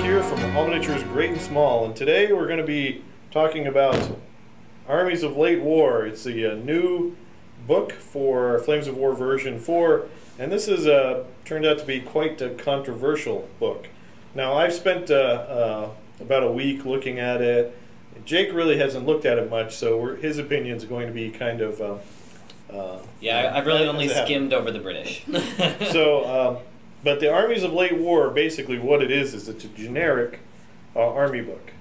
here from All Miniatures Great and Small, and today we're going to be talking about Armies of Late War. It's a new book for Flames of War version 4, and this is turned out to be quite a controversial book. Now, I've spent about a week looking at it. Jake really hasn't looked at it much, so his opinion is going to be kind of... yeah, I've really only skimmed over the British. So, but the Armies of Late War, basically what it is it's a generic army book.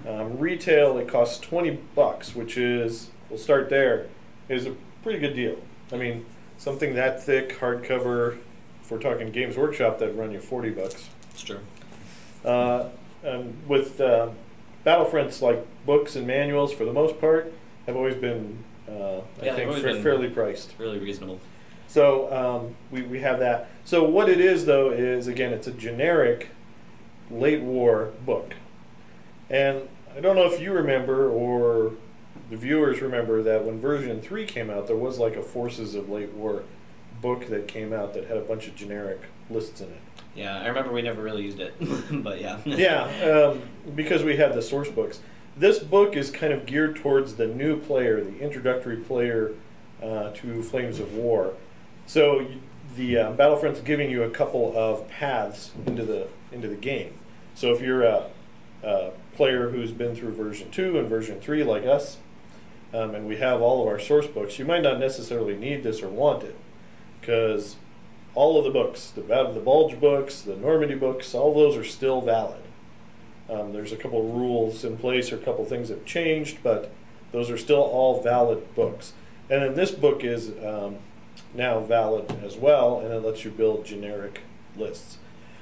Retail, it costs $20, which is, we'll start there, is a pretty good deal. I mean, something that thick, hardcover, if we're talking Games Workshop, that'd run you $40. It's true. With Battlefronts, like books and manuals, for the most part, have always been, I think, fairly priced. Really reasonable. So we have that. So what it is, though, is, again, it's a generic late war book. And I don't know if you remember, or the viewers remember, that when version 3 came out, there was like a Forces of Late War book that came out that had a bunch of generic lists in it. Yeah, I remember we never really used it, but yeah. Yeah, because we had the source books. This book is kind of geared towards the new player, the introductory player to Flames of War. So the Battlefront's giving you a couple of paths into the game. So if you're a player who's been through version 2 and version 3 like us, and we have all of our source books, you might not necessarily need this or want it, because all of the books, the Bulge books, the Normandy books, all those are still valid. There's a couple of rules in place, or a couple of things have changed, but those are still all valid books. And then this book is now valid as well, and it lets you build generic lists.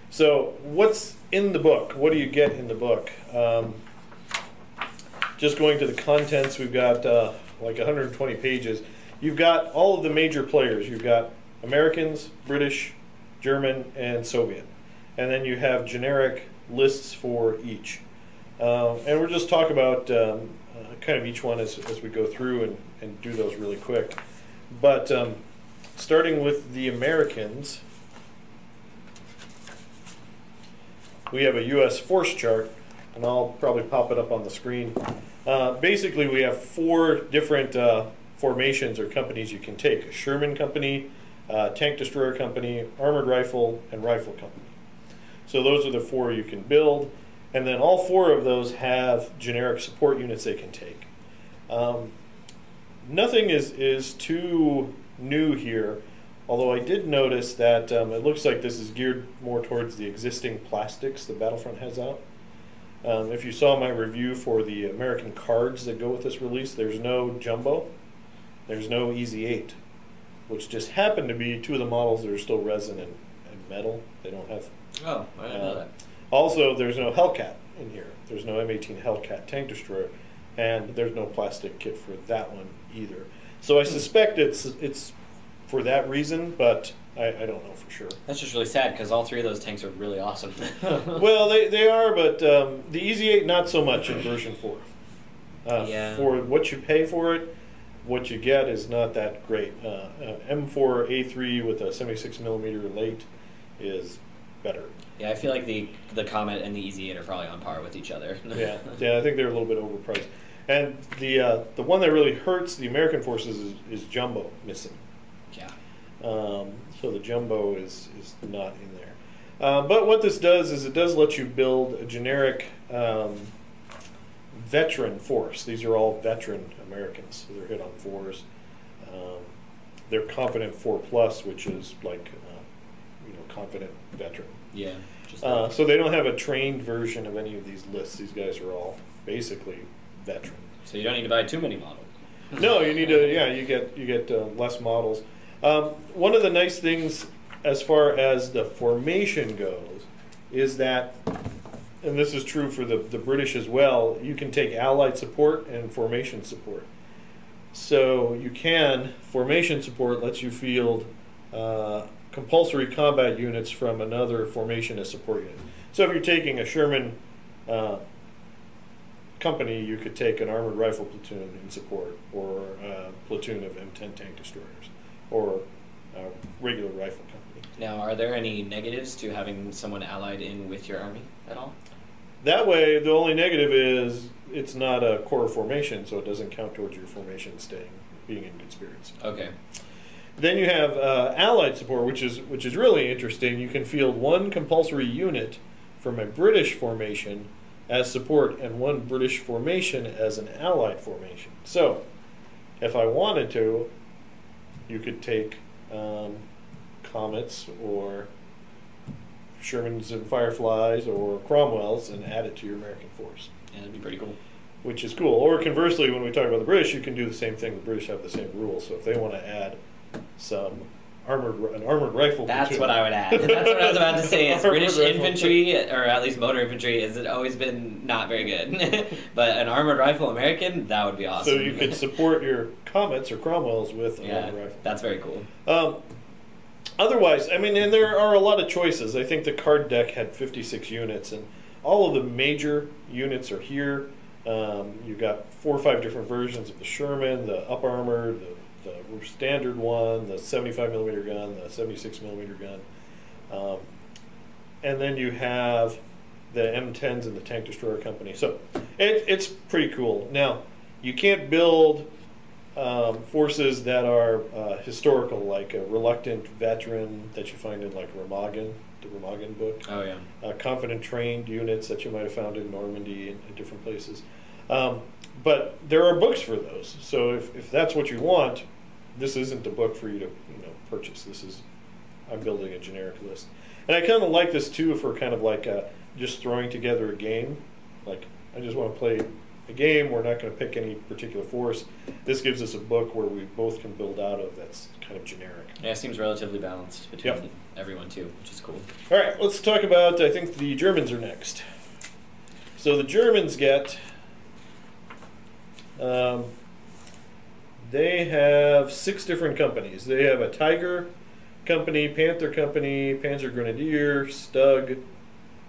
So what's in the book? What do you get in the book? Just going to the contents, we've got like 120 pages. You've got all of the major players. You've got Americans, British, German, and Soviet. And then you have generic lists for each. And we'll just talk about kind of each one as we go through and do those really quick. But starting with the Americans, we have a U.S. force chart, and I'll probably pop it up on the screen. Basically, we have 4 different formations or companies you can take: a Sherman company, tank destroyer company, armored rifle, and rifle company. So those are the 4 you can build, and then all 4 of those have generic support units they can take. Nothing is too new here, although I did notice that it looks like this is geared more towards the existing plastics the Battlefront has out. If you saw my review for the American cards that go with this release, there's no Jumbo, there's no Easy 8, which just happen to be 2 of the models that are still resin and metal. They don't have... Oh, I didn't know that. Also, there's no Hellcat in here. There's no M18 Hellcat tank destroyer, and there's no plastic kit for that one either. So I suspect it's for that reason, but I don't know for sure. That's just really sad, because all 3 of those tanks are really awesome. Well, they are, but the Easy 8 not so much in version 4. Yeah. For what you pay for it, what you get is not that great. M4A3 with a 76mm late is better. Yeah, I feel like the Comet and the Easy 8 are probably on par with each other. Yeah, I think they're a little bit overpriced. And the one that really hurts the American forces is Jumbo missing. Yeah. So the Jumbo is not in there. But what this does is it does let you build a generic veteran force. These are all veteran Americans. So they're hit on 4s. They're confident 4+, which is like confident veteran. Yeah. So they don't have a trained version of any of these lists. These guys are all basically veteran. So you don't need to buy too many models. No, you need to. Yeah, you get less models. One of the nice things as far as the formation goes is that, and this is true for the British as well, you can take allied support and formation support. So you can, formation support lets you field compulsory combat units from another formation as support unit. So if you're taking a Sherman company, you could take an armored rifle platoon in support, or a platoon of M10 tank destroyers, or a regular rifle company. Now, are there any negatives to having someone allied in with your army at all? That way, the only negative is it's not a core formation, so it doesn't count towards your formation being in good spirits. Okay. Then you have allied support, which is really interesting. You can field one compulsory unit from a British formation as support and one British formation as an allied formation. So, if I wanted to, you could take Comets or Shermans and Fireflies or Cromwells and add it to your American force. Yeah, that'd be pretty cool. Which is cool. Or conversely, when we talk about the British, you can do the same thing. The British have the same rules. So if they want to add an armored rifle That's platoon. what I would add. That's what I was about to say. Is British rifle infantry, or at least motor infantry, has always been not very good. But an armored rifle American, that would be awesome. So you could support your Comets or Cromwells with an armored rifle. That's very cool. Otherwise, I mean, and there are a lot of choices. I think the card deck had 56 units, and all of the major units are here. You've got 4 or 5 different versions of the Sherman, the up armored, the standard one, the 75 millimeter gun, the 76 millimeter gun, and then you have the M10s and the Tank Destroyer Company. So it's pretty cool. Now, you can't build forces that are historical, like a reluctant veteran that you find in like Remagen, the Remagen book. Oh yeah. Confident trained units that you might have found in Normandy and different places. But there are books for those. So if that's what you want, this isn't the book for you to purchase. I'm building a generic list. And I kind of like this too for kind of like just throwing together a game. Like I just want to play a game. We're not going to pick any particular force. This gives us a book where we both can build out of that's kind of generic. Yeah, it seems relatively balanced between everyone too, which is cool. All right, let's talk about, I think the Germans are next. So the Germans get, they have 6 different companies. They have a Tiger Company, Panther Company, Panzer Grenadier, Stug,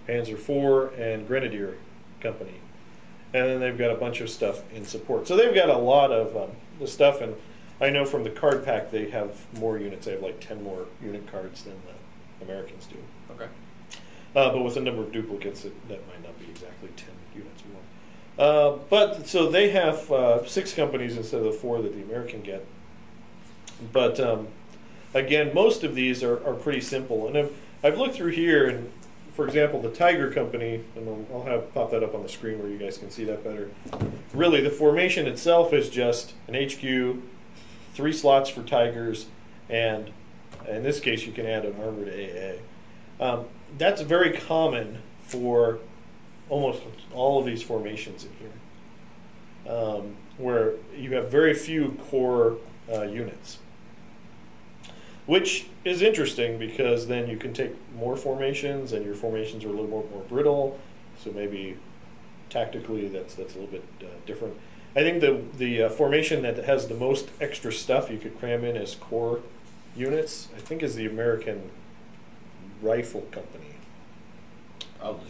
Panzer IV, and Grenadier Company. And then they've got a bunch of stuff in support. So they've got a lot of the stuff, and I know from the card pack they have more units. They have like 10 more unit cards than the Americans do. Okay. But with a number of duplicates, that might not be exactly 10 units more. But so they have 6 companies instead of the 4 that the American get. But again, most of these are pretty simple. And I've looked through here, and for example, the Tiger Company, and I'll pop that up on the screen where you guys can see that better. Really, the formation itself is just an HQ, 3 slots for Tigers, and in this case, you can add an armored AA. That's very common for almost all of these formations in here, where you have very few core units. Which is interesting because then you can take more formations, and your formations are a little more brittle. So maybe tactically that's a little bit different. I think the formation that has the most extra stuff you could cram in as core units, I think, is the American Rifle Company. Probably.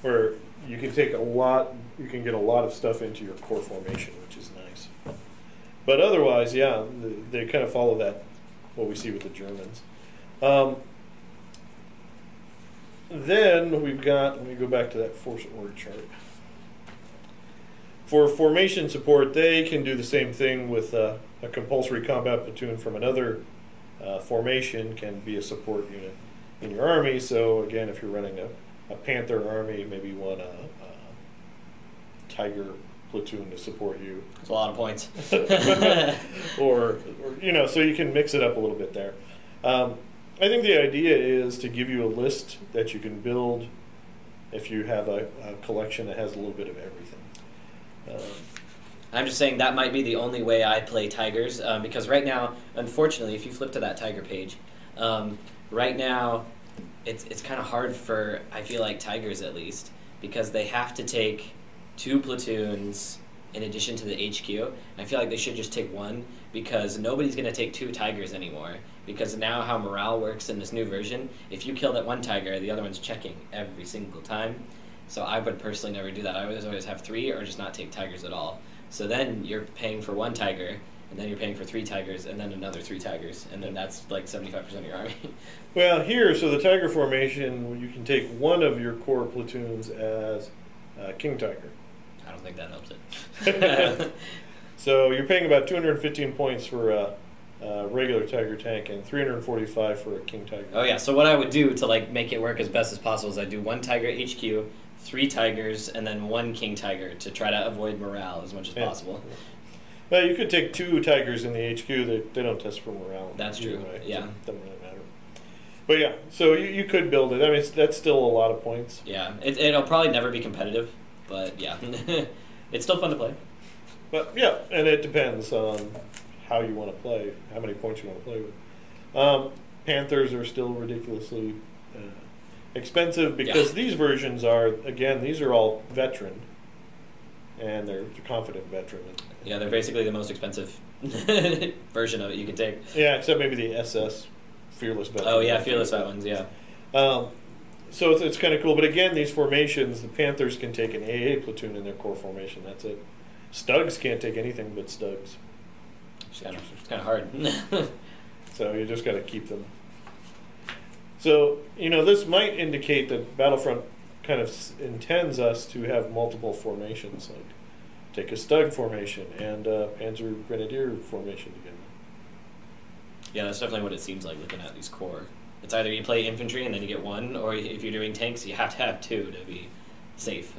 Where you can take you can get a lot of stuff into your core formation, which is nice. But otherwise, yeah, they kind of follow that. What we see with the Germans. Then we've got, let me go back to that force org chart. For formation support, they can do the same thing with a compulsory combat platoon from another formation can be a support unit in your army. So again, if you're running a Panther army, maybe you want a Tiger platoon to support you. It's a lot of points. or so you can mix it up a little bit there. I think the idea is to give you a list that you can build if you have a collection that has a little bit of everything. I'm just saying that might be the only way I play Tigers, because right now, unfortunately, if you flip to that Tiger page, right now it's kind of hard for, I feel like, Tigers at least, because they have to take 2 platoons in addition to the HQ. I feel like they should just take 1, because nobody's going to take 2 Tigers anymore, because now how morale works in this new version, if you kill that 1 Tiger, the other one's checking every single time. So I would personally never do that. I would always have 3 or just not take Tigers at all. So then you're paying for 1 Tiger, and then you're paying for 3 Tigers, and then another 3 Tigers, and then that's like 75% of your army. Well, here, so the Tiger formation, you can take one of your core platoons as King Tiger. I don't think that helps it. So you're paying about 215 points for a regular Tiger tank and 345 for a King Tiger. Oh yeah, so what I would do to like make it work as best as possible is I do 1 Tiger HQ, 3 Tigers, and then 1 King Tiger to try to avoid morale as much as possible. Well, you could take 2 Tigers in the HQ. They don't test for morale. That's true. Anyway, yeah. So it doesn't really matter. But yeah, so you could build it. I mean, that's still a lot of points. Yeah, it'll probably never be competitive, but yeah, it's still fun to play. But yeah, and it depends on how you want to play, how many points you want to play with. Panthers are still ridiculously expensive because these versions are, again, these are all veteran, and they're confident veteran. Yeah, they're basically the most expensive version of it you can take. Yeah, except maybe the SS Fearless Veteran. Oh yeah, Fearless Veterans, yeah. So it's kind of cool, but again, these formations, the Panthers can take an AA platoon in their core formation. That's it. Stugs can't take anything but Stugs. It's kind of hard. So you just got to keep them. So, this might indicate that Battlefront kind of intends us to have multiple formations, like take a Stug formation and a Panzer Grenadier formation together. Yeah, that's definitely what it seems like looking at these core. It's either you play infantry and then you get 1, or if you're doing tanks, you have to have 2 to be safe.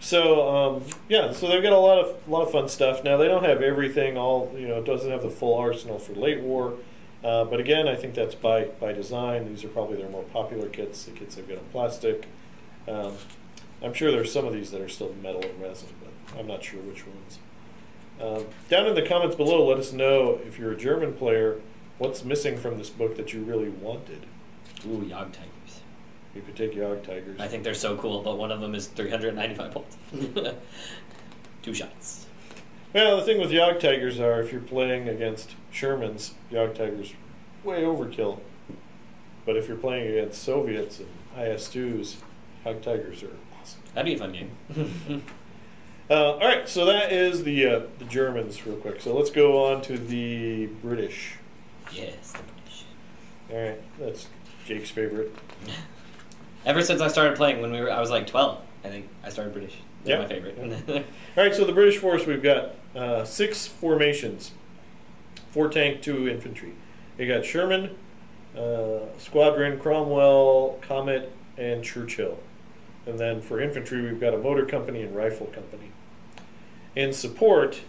So so they've got a lot of fun stuff. Now they don't have everything. It doesn't have the full arsenal for late war, but again, I think that's by design. These are probably their more popular kits. The kits they've got in plastic. I'm sure there's some of these that are still metal and resin, but I'm not sure which ones. Down in the comments below, let us know if you're a German player, what's missing from this book that you really wanted. Ooh, Jagd Tigers. You could take Jagd Tigers. I think they're so cool, but one of them is 395 points. 2 shots. Well, the thing with Jagd Tigers are, if you're playing against Shermans, Jagd Tigers way overkill. But if you're playing against Soviets and IS-2s, Jagd Tigers are awesome. That'd be a fun game. All right, so that is the Germans real quick. So let's go on to the British. Yes, the British. All right, that's Jake's favorite. Ever since I started playing when I was like 12, I think I started British. They're my favorite. All right, so the British force, we've got 6 formations, 4 tank, 2 infantry. You got Sherman, Squadron, Cromwell, Comet, and Churchill. And then for infantry, we've got a motor company and rifle company. In support,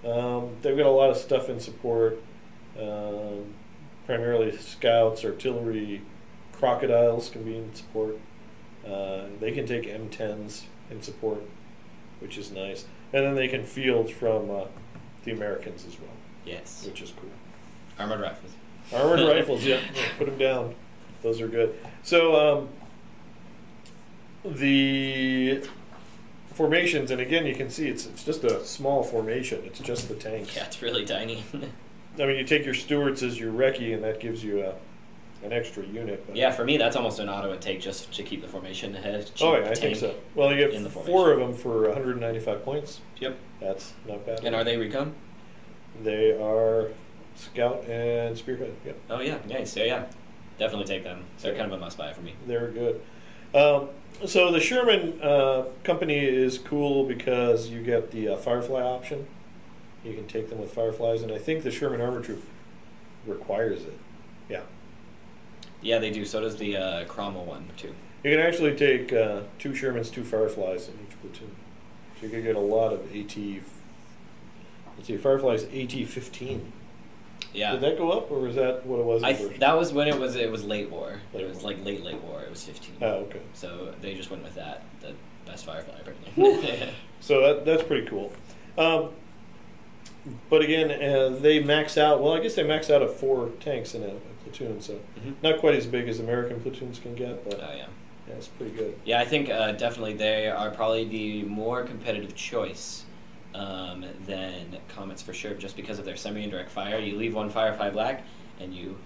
they've got a lot of stuff in support, primarily scouts, artillery, crocodiles can be in support. They can take M10s in support, which is nice. And then they can field from the Americans as well. Yes. Which is cool. Armored rifles. Armored rifles, yeah. Put them down. Those are good. So the formations, and again, you can see it's just a small formation. It's just the tanks. Yeah, it's really tiny. I mean, you take your Stuarts as your recce, and that gives you an extra unit. But yeah, for me, that's almost an auto take just to keep the formation ahead. Oh, yeah, I think so. Well, you have 4 of them for 195 points. Yep. That's not bad. And are they recon? They are scout and spearhead. Yep. Oh, yeah. Nice. Yeah. Definitely take them. They're kind of a must-buy for me. They're good. So the Sherman company is cool because you get the Firefly option. You can take them with Fireflies, and I think the Sherman Armor Troop requires it. Yeah. Yeah, they do. So does the Cromwell one, too. You can actually take 2 Shermans, 2 Fireflies in each platoon. So you could get a lot of AT. Let's see, Fireflies AT-15. Yeah. Did that go up, or was that what it was? That was when it was late war. It was like late war. It was 15. Oh, okay. So they just went with that. The best Firefly, apparently. So that's pretty cool. But again, they max out. Well, I guess they max out at 4 tanks in a platoon, so not quite as big as American platoons can get. But oh yeah, it's pretty good. Yeah, I think definitely they are probably the more competitive choice than Comets for sure, just because of their semi-indirect fire. You leave 1 Firefly back, and you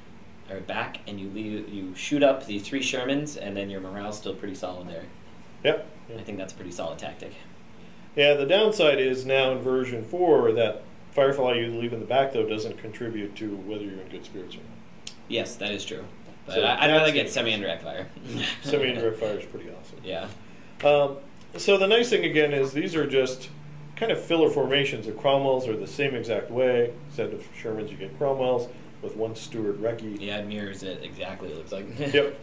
shoot up the 3 Shermans, and then your morale's still pretty solid there. Yep. I think that's a pretty solid tactic. Yeah, the downside is now in version 4 that Firefly you leave in the back, though, doesn't contribute to whether you're in good spirits or not. Yes, that is true. But So I'd rather get semi-indirect fire. Semi-indirect fire is pretty awesome. Yeah. So the nice thing, again, is these are just kind of filler formations. The Cromwells are the same exact way. Instead of Shermans, you get Cromwells with one Stuart Recce. Yeah, it mirrors it exactly, it looks like. Yep.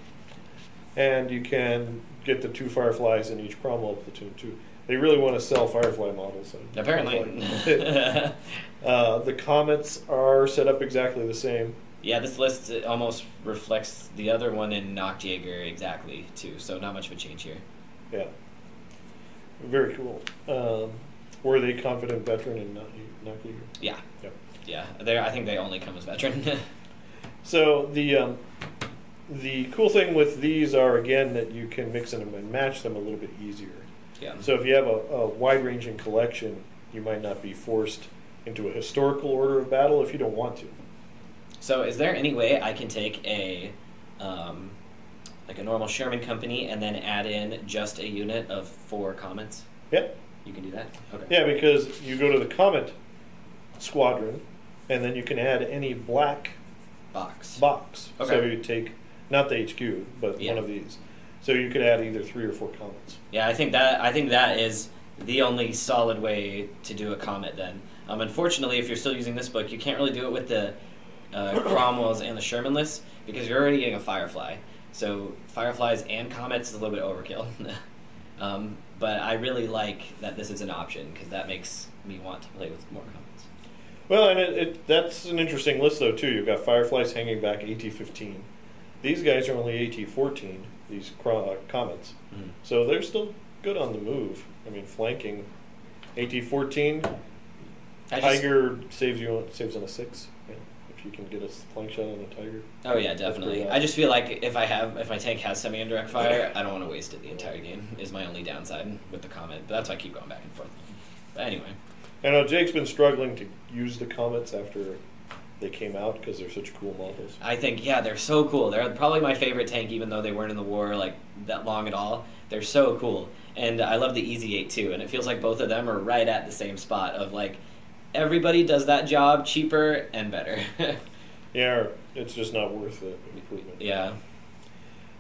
And you can get the 2 Fireflies in each Cromwell platoon, too. They really want to sell Firefly models. Apparently. The Comets are set up exactly the same. Yeah, this list almost reflects the other one in Nachtjäger exactly, too. So not much of a change here. Yeah. Very cool. Were they confident veteran and not Jaeger? Yeah. Yep. Yeah. I think they only come as veteran. So the cool thing with these are, again, that you can mix them and match them a little bit easier. Yeah. So if you have a wide-ranging collection, you might not be forced into a historical order of battle if you don't want to. So is there any way I can take a like a normal Sherman company and then add in just a unit of 4 Comets? Yeah. You can do that? Okay. Yeah, because you go to the Comet Squadron, and then you can add any black box. Okay. So you take, not the HQ, but one of these. So you could add either 3 or 4 Comets. Yeah, I think that is the only solid way to do a Comet then. Unfortunately, if you're still using this book, you can't really do it with the Cromwells and the Sherman lists because you're already getting a Firefly. So Fireflies and Comets is a little bit overkill. But I really like that this is an option because that makes me want to play with more Comets. Well, and that's an interesting list, though, too. You've got Fireflies hanging back AT-15. These guys are only AT-14, these Comets. Mm-hmm. So they're still good on the move. I mean, flanking. AT-14, Tiger saves on a 6. Yeah, if you can get a flank shot on a Tiger. Oh, yeah, definitely. I just feel like if my tank has semi-indirect fire, I don't want to waste it the entire game, is my only downside with the Comet. But that's why I keep going back and forth. But anyway. I know Jake's been struggling to use the Comets after they came out because they're such cool models. I think, yeah, they're so cool. They're probably my favorite tank, even though they weren't in the war like that long at all. They're so cool. And I love the Easy 8 too. And it feels like both of them are right at the same spot of like everybody does that job cheaper and better. Yeah, it's just not worth the improvement. Yeah.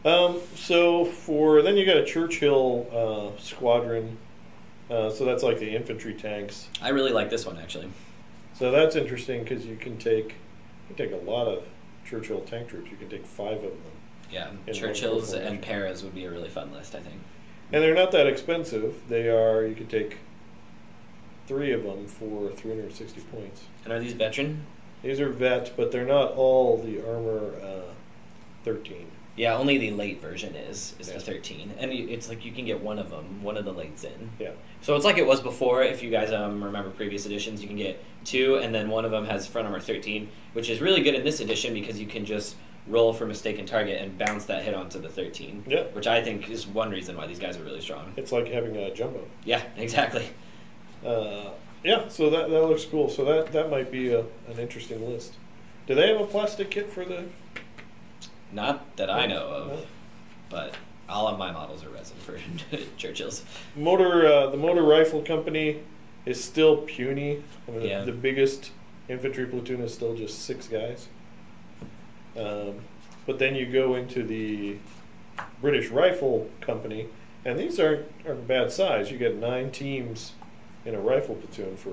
So then you got a Churchill Squadron. So that's like the infantry tanks. I really like this one actually. So that's interesting because you can take a lot of Churchill tank troops. You can take 5 of them. Yeah, Churchills and Paras would be a really fun list, I think. And they're not that expensive. You could take 3 of them for 360 points. And are these veteran? These are vet, but they're not all the armor 13. Yeah, only the late version is the 13. And it's like you can get one of them, one of the lates in. Yeah. So it's like it was before. If you guys remember previous editions, you can get 2, and then one of them has front armor 13, which is really good in this edition because you can just roll for mistaken target and bounce that hit onto the 13. Yeah. Which I think is one reason why these guys are really strong. It's like having a jumbo. Yeah, exactly. Yeah, so that looks cool. So that might be an interesting list. Do they have a plastic kit for the... Not that I know of, but all of my models are resin for Churchills. The motor rifle company is still puny. I mean, the biggest infantry platoon is still just 6 guys. But then you go into the British Rifle Company, and these aren't bad size. You get 9 teams in a rifle platoon for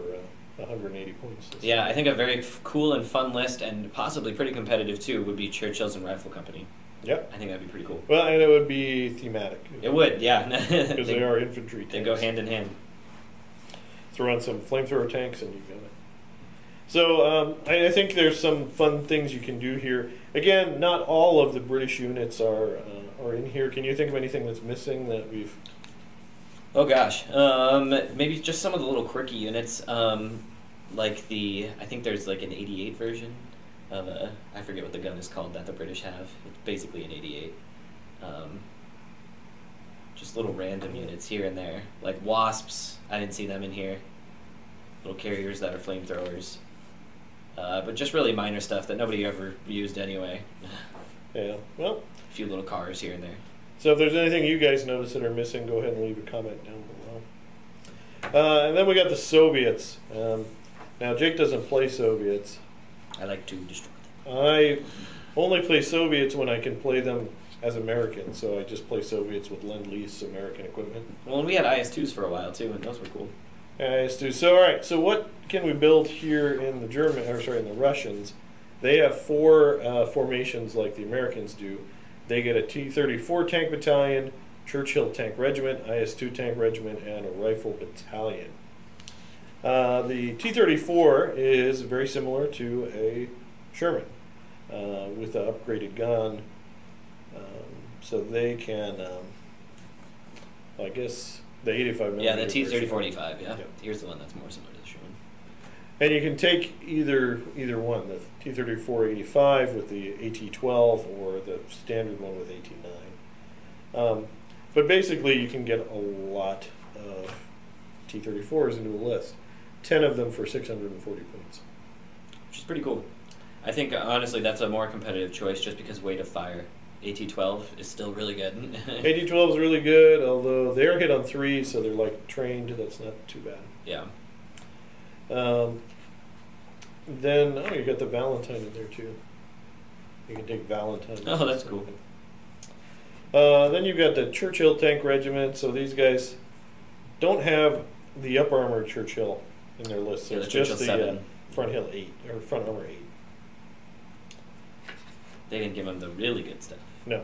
180 points. Yeah, I think a very cool and fun list, and possibly pretty competitive too, would be Churchills and Rifle Company. Yep. I think that'd be pretty cool. Well, and it would be thematic. It would, yeah. Because they are infantry tanks. They go hand in hand. Throw on some flamethrower tanks and you got it. So I think there's some fun things you can do here. Again, not all of the British units are in here. Can you think of anything that's missing that we've... Oh gosh, maybe just some of the little quirky units, like I think there's like an 88 version of I forget what the gun is called that the British have. It's basically an 88. Just little random units here and there, like Wasps. I didn't see them in here. Little carriers that are flamethrowers, but just really minor stuff that nobody ever used anyway. Yeah, well, a few little cars here and there. So if there's anything you guys notice that are missing, go ahead and leave a comment down below. And then we got the Soviets. Now, Jake doesn't play Soviets. I like to destroy them. I only play Soviets when I can play them as Americans, so I just play Soviets with Lend-Lease American equipment. Well, and we had IS-2s for a while, too, and those were cool. IS-2. So, all right, so what can we build here in the in the Russians? They have 4 formations like the Americans do. They get a T-34 tank battalion, Churchill tank regiment, IS-2 tank regiment, and a rifle battalion. The T-34 is very similar to a Sherman with an upgraded gun. So they can, I guess, the 85mm. Yeah, the T-34-85, yeah. Here's the one that's more similar to the Sherman. And you can take either one, the T-34-85 with the AT-12 or the standard one with AT-9. But basically, you can get a lot of T-34s into a list. 10 of them for 640 points. Which is pretty cool. I think, honestly, that's a more competitive choice just because weight of fire. AT-12 is still really good. AT-12 is really good, although they're hit on 3, so they're like trained. That's not too bad. Yeah. Then, you got the Valentine in there, too. You can take Valentine. Oh, that's cool. Then you've got the Churchill tank regiment. So these guys don't have the up armor Churchill in their list. So Yeah, it's the just Churchill the 7. front hill 8 or front armor 8. They didn't give him the really good stuff. No.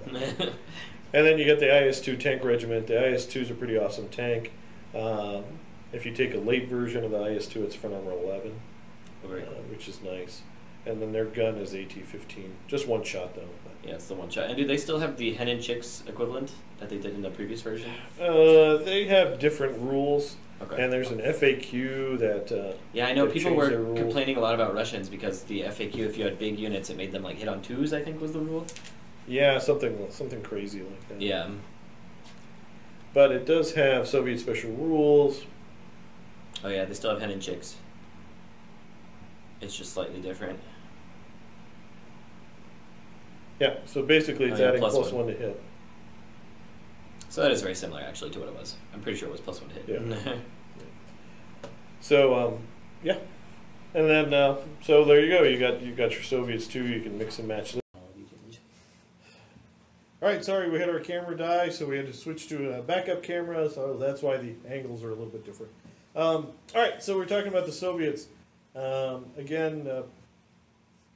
And then you got the IS-2 tank regiment. The IS-2 is a pretty awesome tank. If you take a late version of the IS-2, it's front armor 11, which is nice. And then their gun is AT-15. Just one shot, though. Yeah, it's the one shot. And do they still have the Hen and Chicks equivalent that they did in the previous version? They have different rules. Okay. And there's an FAQ that yeah, I know that people were changed their rules. complaining a lot about Russians because the FAQ, if you had big units, it made them like hit on 2s, I think was the rule. Yeah, something crazy like that. Yeah. But it does have Soviet special rules. Oh yeah, they still have Hen and Chicks. It's just slightly different. Yeah, so basically it's adding plus one to hit. So that is very similar, actually, to what it was. I'm pretty sure it was plus 1 to hit. Yeah. So, yeah. And then, so there you go. You got your Soviets, too. You can mix and match them. All right, sorry, we had our camera die, so we had to switch to a backup camera, so that's why the angles are a little bit different. All right, so we're talking about the Soviets. Again,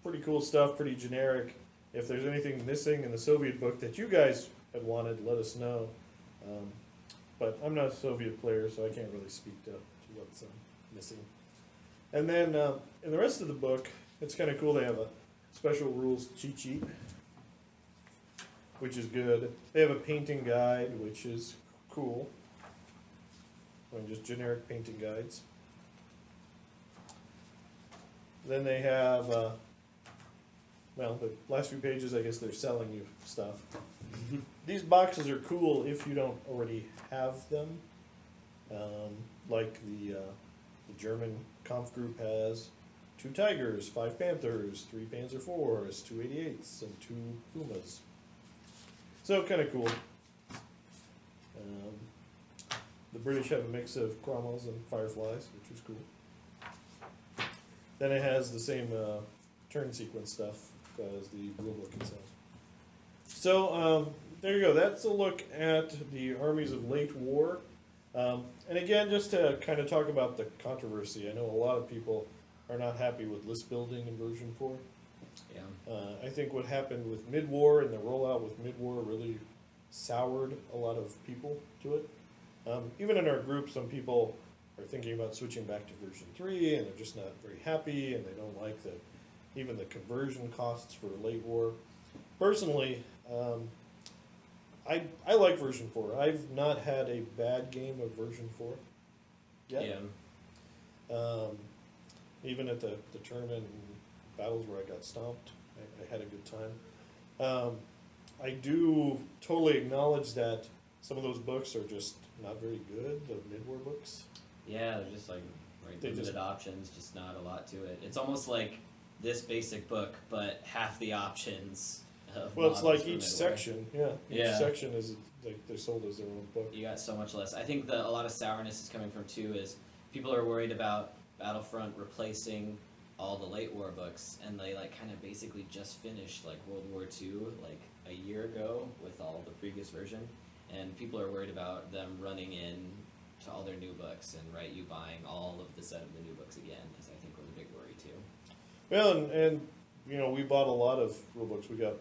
pretty cool stuff, pretty generic. If there's anything missing in the Soviet book that you guys had wanted, let us know. But I'm not a Soviet player, so I can't really speak to what's missing. And then in the rest of the book, it's kind of cool. They have a special rules cheat sheet, which is good. They have a painting guide, which is cool. And just generic painting guides. Then they have, well, the last few pages, I guess they're selling you stuff. These boxes are cool if you don't already have them. Like the German Kampf group has 2 Tigers, 5 Panthers, 3 Panzer IVs, 2 88s, and 2 Pumas. So kind of cool. The British have a mix of Cromwells and Fireflies, which is cool. Then it has the same turn sequence stuff as the Blue Book itself. So there you go. That's a look at the Armies of Late War. And again, just to kind of talk about the controversy, I know a lot of people are not happy with list building in version 4. Yeah. I think what happened with mid-war and the rollout with mid-war really soured a lot of people to it. Even in our group, some people are thinking about switching back to version 3, and they're just not very happy, and they don't like even the conversion costs for late war. Personally, I like version 4. I've not had a bad game of version 4 yet. Yeah. Even at the tournament and battles where I got stomped, I had a good time. I do totally acknowledge that some of those books are just not very good, the mid-war books. Yeah, they're just like limited options, just not a lot to it. It's almost like this basic book, but half the options. Well, it's like each section, yeah. Each Yeah. section is like they're sold as their own book. You got so much less. I think a lot of sourness is coming from too is people are worried about Battlefront replacing all the late war books, and they like kind of basically just finished like World War II like a year ago with all the previous version, and people are worried about them running in to all their new books and you buying all of the set of the new books again, is I think was a big worry too. Well, and you know, we bought a lot of rule books. We got,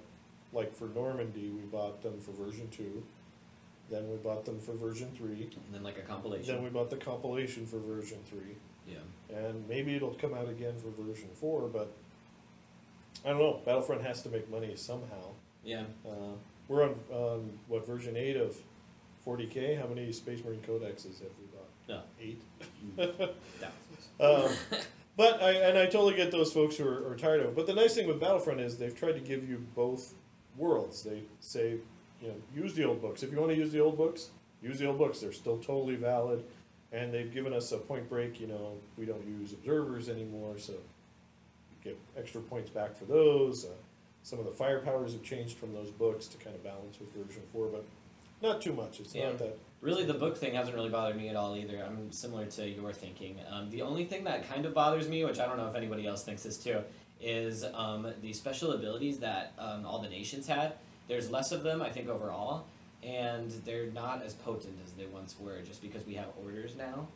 like for Normandy, we bought them for version 2. Then we bought them for version 3. And then like a compilation. Then we bought the compilation for version 3. Yeah. And maybe it'll come out again for version 4, but I don't know. Battlefront has to make money somehow. Yeah. We're on what, version 8 of 40K? How many Space Marine Codexes have we bought? No. 8? Thousands. But I totally get those folks who are tired of it. But the nice thing with Battlefront is they've tried to give you both worlds. They say, you know, use the old books. If you want to use the old books, use the old books. They're still totally valid. And they've given us a point break. You know, we don't use observers anymore, so you get extra points back for those. Some of the firepowers have changed from those books to kind of balance with version 4, but not too much. It's not that. Really, the book thing hasn't really bothered me at all either. I'm similar to your thinking. The only thing that kind of bothers me, which I don't know if anybody else thinks this too, is the special abilities that all the nations had. There's less of them, I think, overall, and they're not as potent as they once were, just because we have orders now,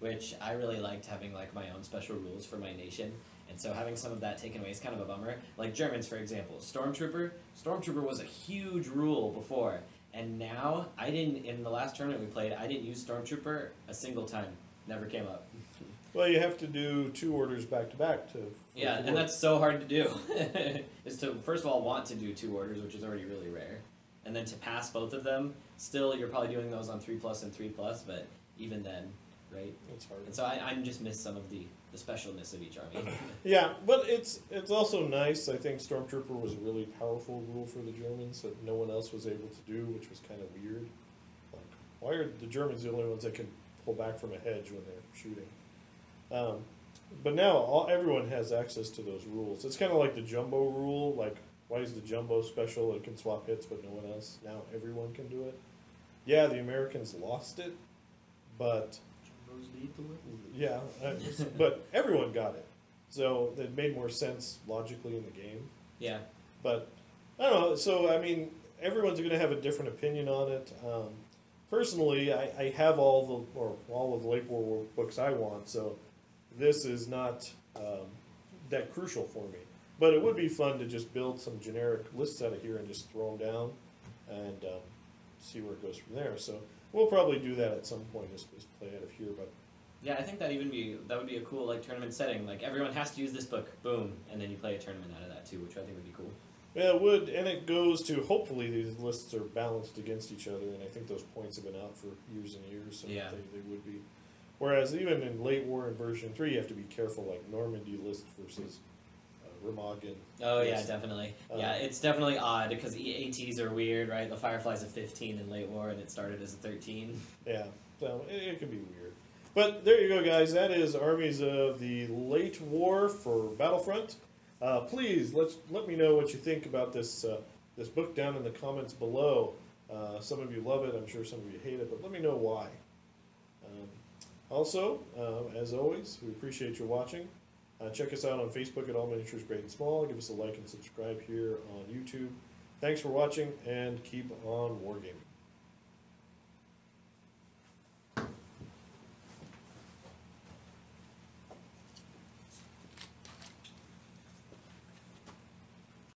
which I really liked having like my own special rules for my nation. And so having some of that taken away is kind of a bummer. Like Germans, for example, Stormtrooper. Stormtrooper was a huge rule before. And now, in the last tournament we played, I didn't use Stormtrooper a single time. Never came up. Well, you have to do 2 orders back to back to. Yeah, and that's so hard to do. Is to, first of all, want to do 2 orders, which is already really rare. And then to pass both of them, still, you're probably doing those on 3+ and 3+, but even then, right? It's hard. And so I just miss some of the specialness of each army. Yeah, but it's also nice. I think Stormtrooper was a really powerful rule for the Germans that no one else was able to do, which was kind of weird. Like, why are the Germans the only ones that can pull back from a hedge when they're shooting? But now everyone has access to those rules. It's kind of like the Jumbo rule. Like, why is the Jumbo special? It can swap hits, but no one else. Now everyone can do it. Yeah, the Americans lost it, but yeah, but everyone got it, so it made more sense logically in the game. Yeah. But I don't know. So I mean, everyone's going to have a different opinion on it. Personally, I have all of the Late War books I want, so this is not that crucial for me. But it would be fun to just build some generic lists out of here and just throw them down and see where it goes from there. So we'll probably do that at some point, just play out of here. But yeah, I think that would be a cool like tournament setting. Like everyone has to use this book, boom, and then you play a tournament out of that too, which I think would be cool. Yeah, it would, and it goes to hopefully these lists are balanced against each other, and I think those points have been out for years and years, so yeah. they would be. Whereas even in Late War and version 3, you have to be careful, like Normandy list versus Remagen. Oh yeah, definitely. Yeah, it's definitely odd because ATs are weird, right? The Firefly's a 15 in Late War, and it started as a 13. Yeah, so it can be weird. But there you go, guys. That is Armies of the Late War for Battlefront. Please let me know what you think about this this book down in the comments below. Some of you love it. I'm sure some of you hate it, but let me know why. Also, as always, we appreciate you watching. Check us out on Facebook at All Miniatures Great and Small. Give us a like and subscribe here on YouTube. Thanks for watching, and keep on wargaming.